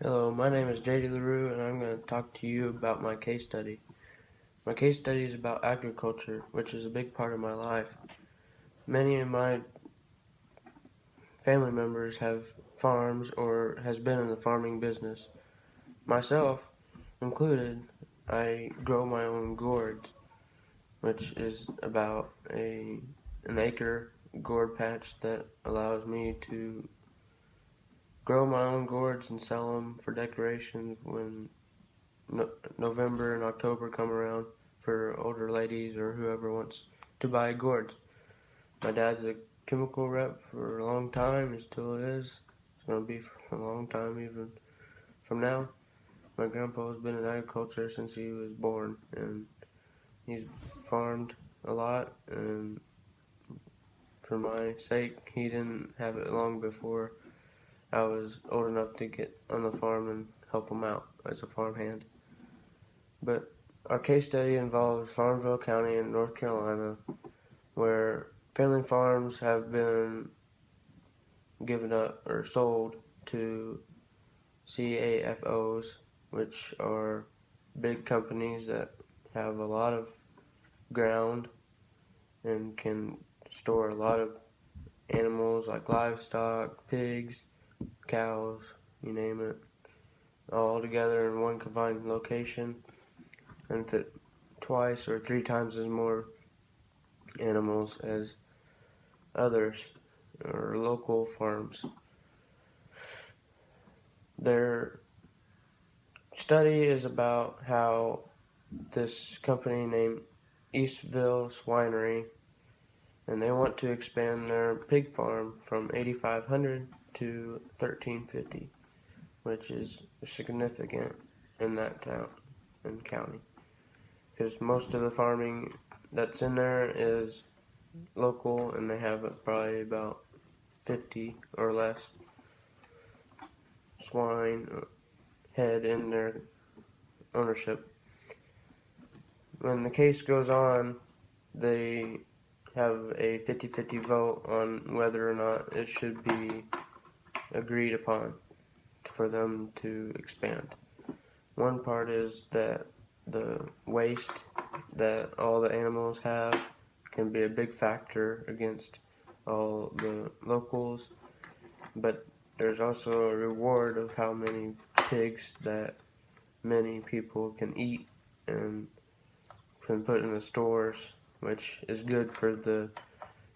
Hello, my name is JD LaRue, and I'm going to talk to you about my case study. My case study is about agriculture, which is a big part of my life. Many of my family members have farms or has been in the farming business. Myself included, I grow my own gourds, which is about an acre gourd patch that allows me to grow my own gourds and sell them for decoration when November and October come around for older ladies or whoever wants to buy gourds. My dad's a chemical rep for a long time, he still is. It's going to be for a long time even from now. My grandpa has been in agriculture since he was born, and he's farmed a lot, and for my sake, he didn't have it long before I was old enough to get on the farm and help him out as a farmhand. But our case study involves Farmville County in North Carolina, where family farms have been given up or sold to CAFOs, which are big companies that have a lot of ground and can store a lot of animals like livestock, pigs, cows, you name it, all together in one confined location and fit twice or three times as more animals as others or local farms. Their study is about how this company named Eastville Swinery, and they want to expand their pig farm from 8,500 to 1,350, which is significant in that town and county, because most of the farming that's in there is local, and they have probably about 50 or less swine head in their ownership. When the case goes on, they have a 50-50 vote on whether or not it should be agreed upon for them to expand. One part is that the waste that all the animals have can be a big factor against all the locals, but there's also a reward of how many pigs that many people can eat and can put in the stores, which is good for the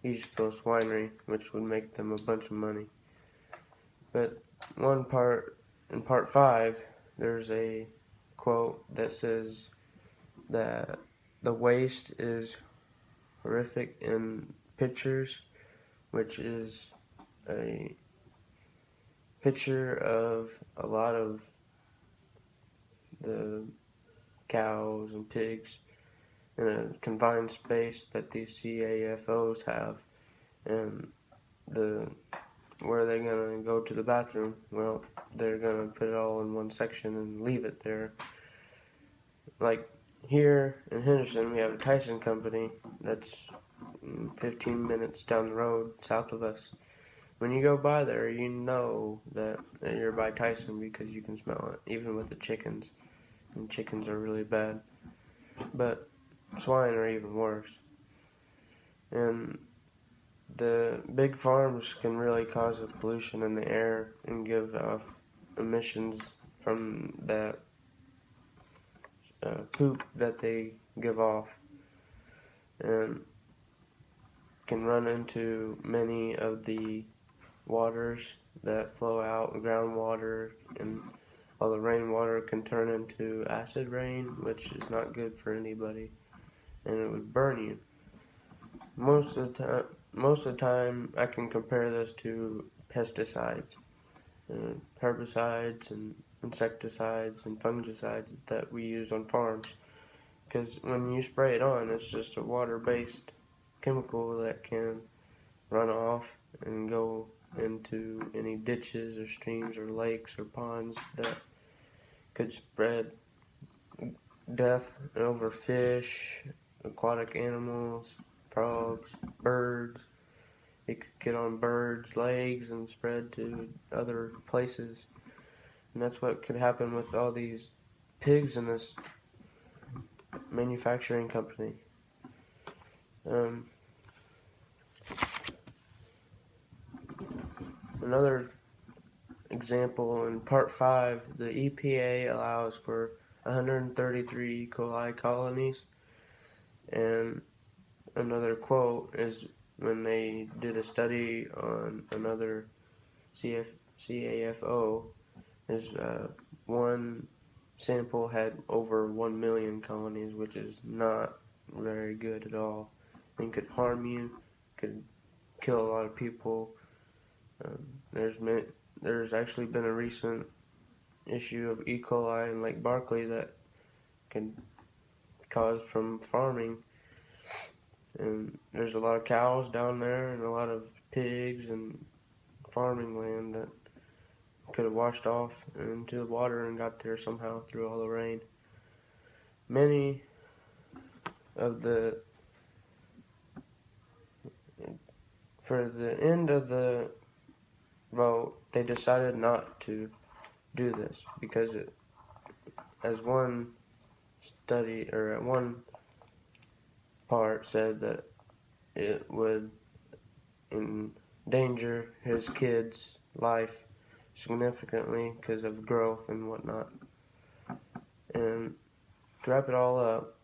Eastville Swinery, which would make them a bunch of money. But in part 5, there's a quote that says that the waste is horrific in pictures, which is a picture of a lot of the cows and pigs in a confined space that these CAFOs have, and where they're gonna go to the bathroom, well, they're gonna put it all in one section and leave it there. Like here in Henderson, we have a Tyson company that's 15 minutes down the road south of us. When you go by there, you know that you're by Tyson because you can smell it, even with the chickens. And chickens are really bad, but swine are even worse. And the big farms can really cause a pollution in the air and give off emissions from that poop that they give off, and can run into many of the waters that flow out, groundwater, and all the rainwater can turn into acid rain, which is not good for anybody, and it would burn you. Most of the time, I can compare this to pesticides, herbicides, and insecticides and fungicides that we use on farms. Because when you spray it on, it's just a water-based chemical that can run off and go into any ditches or streams or lakes or ponds that could spread death over fish, aquatic animals, frogs, birds. It could get on birds' legs and spread to other places. And that's what could happen with all these pigs in this manufacturing company. Another example, in Part 5, the EPA allows for 133 E. coli colonies. And another quote is when they did a study on another CAFO, is one sample had over 1 million colonies, which is not very good at all, and could harm you, could kill a lot of people. There's actually been a recent issue of E. coli in Lake Barkley that can cause from farming, and there's a lot of cows down there and a lot of pigs and farming land that could have washed off into the water and got there somehow through all the rain. Many of the For the end of the vote, they decided not to do this because as one study, or at one part said that it would endanger his kid's life significantly because of growth and whatnot. And to wrap it all up,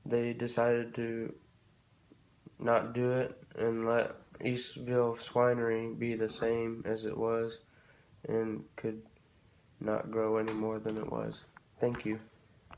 they decided to not do it and let Eastville Swinery be the same as it was and could not grow any more than it was. Thank you.